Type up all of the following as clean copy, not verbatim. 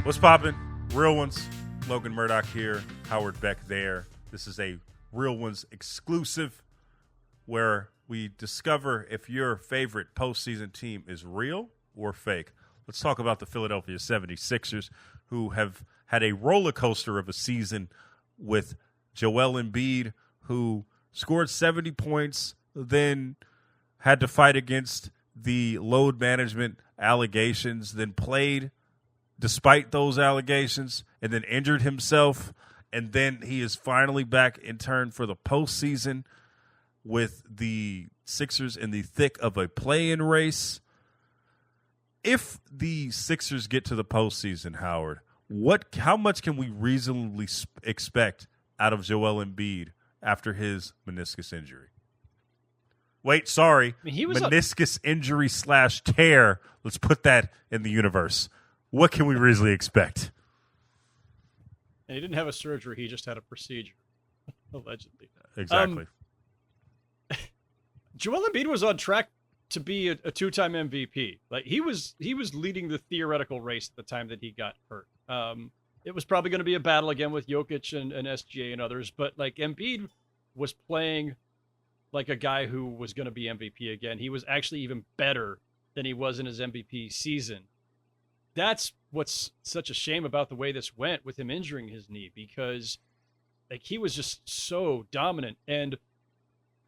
What's poppin'? Real Ones. Logan Murdoch here. Howard Beck there. This is a Real Ones exclusive where we discover if your favorite postseason team is real or fake. Let's talk about the Philadelphia 76ers, who have had a roller coaster of a season with Joel Embiid, who scored 70 points, then had to fight against the load management allegations, then played despite those allegations, and then injured himself, and then he is finally back in turn for the postseason with the Sixers in the thick of a play-in race. If the Sixers get to the postseason, Howard, how much can we reasonably expect out of Joel Embiid after his meniscus injury? Wait, sorry, meniscus injury / tear. Let's put that in the universe. What can we reasonably expect? And he didn't have a surgery; he just had a procedure, allegedly. Exactly. Joel Embiid was on track to be a two-time MVP. Like he was leading the theoretical race at the time that he got hurt. It was probably going to be a battle again with Jokic and SGA and others, but like Embiid was playing like a guy who was going to be MVP again. He was actually even better than he was in his MVP season. That's what's such a shame about the way this went with him injuring his knee, because like he was just so dominant. And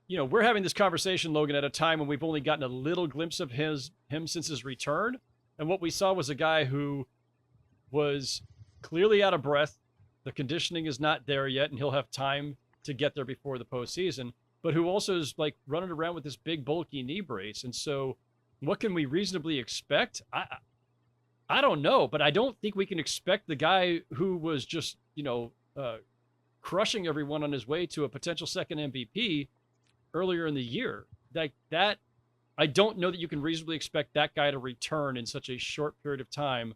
you know, we're having this conversation, Logan, at a time when we've only gotten a little glimpse of him since his return. And what we saw was a guy who was clearly out of breath. The conditioning is not there yet, and he'll have time to get there before the postseason, but who also is like running around with this big bulky knee brace. And so what can we reasonably expect? I don't know, but I don't think we can expect the guy who was just, crushing everyone on his way to a potential second MVP earlier in the year. Like that, I don't know that you can reasonably expect that guy to return in such a short period of time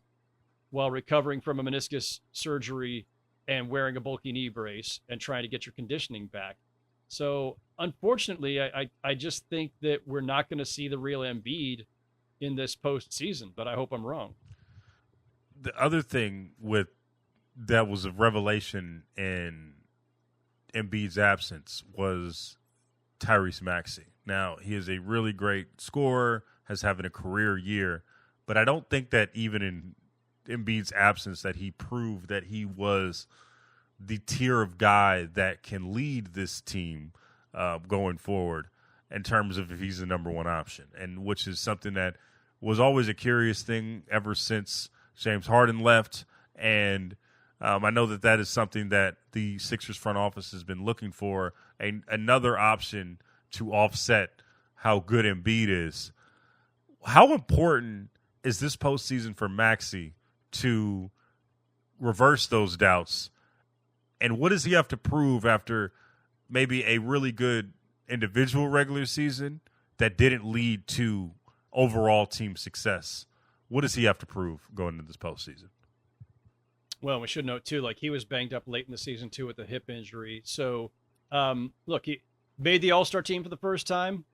while recovering from a meniscus surgery and wearing a bulky knee brace and trying to get your conditioning back. So unfortunately, I just think that we're not going to see the real Embiid in this postseason, but I hope I'm wrong. The other thing that was a revelation in Embiid's absence was Tyrese Maxey. Now, he is a really great scorer, has having a career year, but I don't think that even in Embiid's absence that he proved that he was the tier of guy that can lead this team going forward in terms of if he's the number one option, and which is something that was always a curious thing ever since James Harden left. And I know that is something that the Sixers front office has been looking for, another option to offset how good Embiid is. How important is this postseason for Maxey to reverse those doubts? And what does he have to prove after maybe a really good individual regular season that didn't lead to overall team success? What does he have to prove going into this postseason? Well, we should note, too, like he was banged up late in the season, too, with a hip injury. So, look, he made the All-Star team for the first time.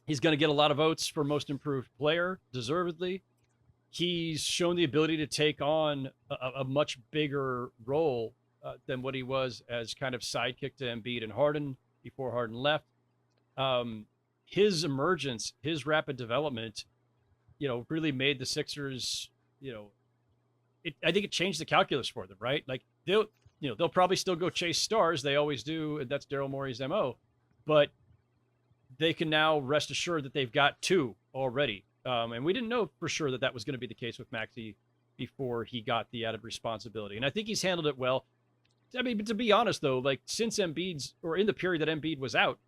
He's going to get a lot of votes for most improved player, deservedly. He's shown the ability to take on a much bigger role than what he was as kind of sidekick to Embiid and Harden before Harden left. His emergence, his rapid development, really made the Sixers, I think it changed the calculus for them, right? Like they'll probably still go chase stars. They always do. And that's Daryl Morey's MO, but they can now rest assured that they've got two already. And we didn't know for sure that was going to be the case with Maxey before he got the added responsibility. And I think he's handled it well. I mean, but to be honest though, like since in the period that Embiid was out,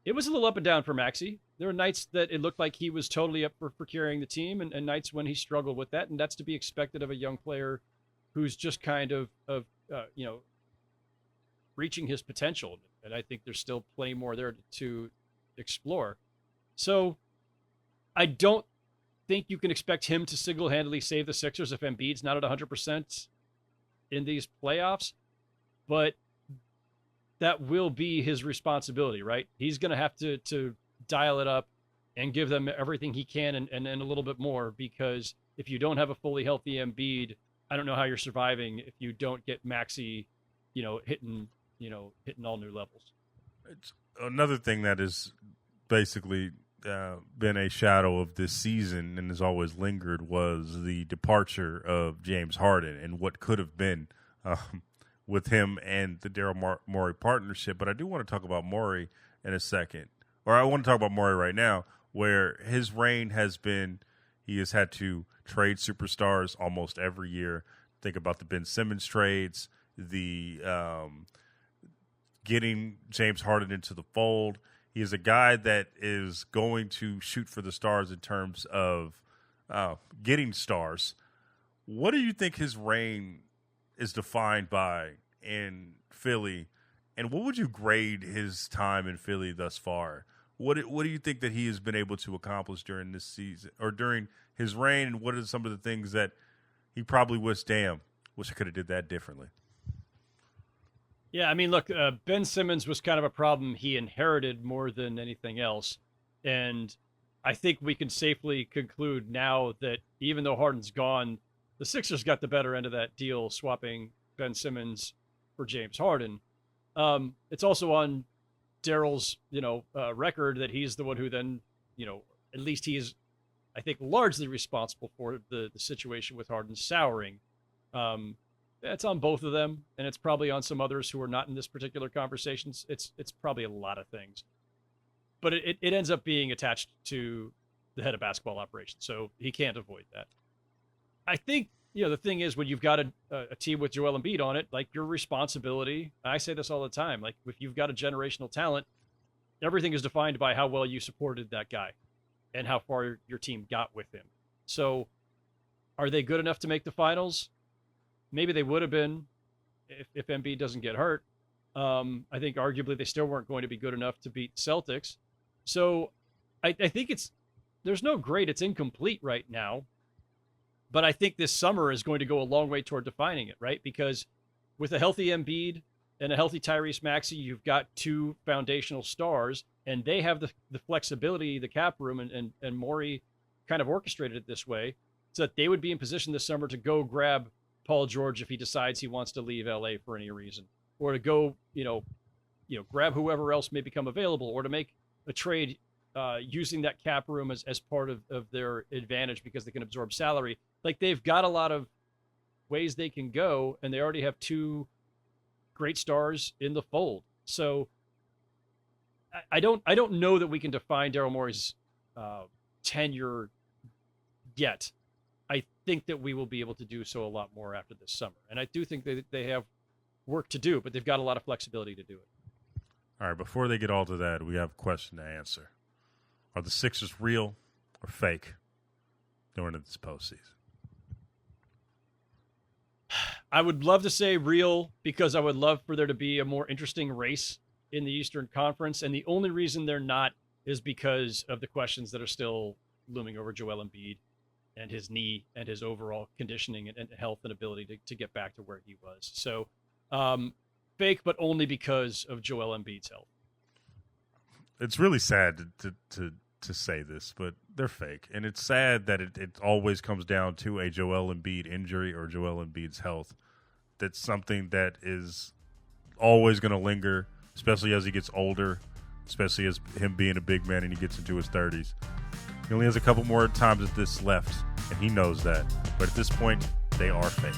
it was a little up and down for Maxey. There were nights that it looked like he was totally up for carrying the team, and nights when he struggled with that. And that's to be expected of a young player who's just kind of reaching his potential. And I think there's still plenty more there to explore. So I don't think you can expect him to single-handedly save the Sixers if Embiid's not at 100% in these playoffs. But that will be his responsibility, right? He's going to have to dial it up and give them everything he can and a little bit more, because if you don't have a fully healthy Embiid, I don't know how you're surviving if you don't get Maxey, hitting all new levels. It's another thing that is basically been a shadow of this season and has always lingered was the departure of James Harden and what could have been with him and the Daryl Morey partnership. But I do want to talk about Morey in a second, or I want to talk about Morey right now, where his reign has been, he has had to trade superstars almost every year. Think about the Ben Simmons trades, the getting James Harden into the fold. He is a guy that is going to shoot for the stars in terms of getting stars. What do you think his reign is defined by in Philly, and what would you grade his time in Philly thus far? What do you think that he has been able to accomplish during this season or during his reign, and what are some of the things that he probably wish I could have did that differently? Yeah, I mean, look, Ben Simmons was kind of a problem he inherited more than anything else. And I think we can safely conclude now that even though Harden's gone, the Sixers got the better end of that deal, swapping Ben Simmons for James Harden. It's also on Daryl's, record that he's the one who then, at least he is, I think, largely responsible for the situation with Harden souring. It's on both of them, and it's probably on some others who are not in this particular conversation. It's probably a lot of things, but it ends up being attached to the head of basketball operations, so he can't avoid that. I think, the thing is, when you've got a team with Joel Embiid on it, like, your responsibility, I say this all the time, like, if you've got a generational talent, everything is defined by how well you supported that guy and how far your team got with him. So are they good enough to make the finals? Maybe they would have been if Embiid doesn't get hurt. I think arguably they still weren't going to be good enough to beat Celtics. So I think there's no grade. It's incomplete right now. But I think this summer is going to go a long way toward defining it, right? Because with a healthy Embiid and a healthy Tyrese Maxey, you've got two foundational stars, and they have the flexibility, the cap room, and Morey kind of orchestrated it this way so that they would be in position this summer to go grab Paul George if he decides he wants to leave LA for any reason, or to go, grab whoever else may become available, or to make a trade using that cap room as part of their advantage because they can absorb salary. Like, they've got a lot of ways they can go, and they already have two great stars in the fold. So I don't know that we can define Daryl Morey's tenure yet. I think that we will be able to do so a lot more after this summer. And I do think that they have work to do, but they've got a lot of flexibility to do it. All right, before they get all to that, we have a question to answer. Are the Sixers real or fake during this postseason? I would love to say real, because I would love for there to be a more interesting race in the Eastern Conference. And the only reason they're not is because of the questions that are still looming over Joel Embiid and his knee and his overall conditioning and health and ability to get back to where he was. So fake, but only because of Joel Embiid's health. It's really sad to say this, but they're fake. And it's sad that it always comes down to a Joel Embiid injury or Joel Embiid's health. That's something that is always going to linger, especially as he gets older, especially as him being a big man and he gets into his 30s. He only has a couple more times at this left, and he knows that. But at this point, they are fake.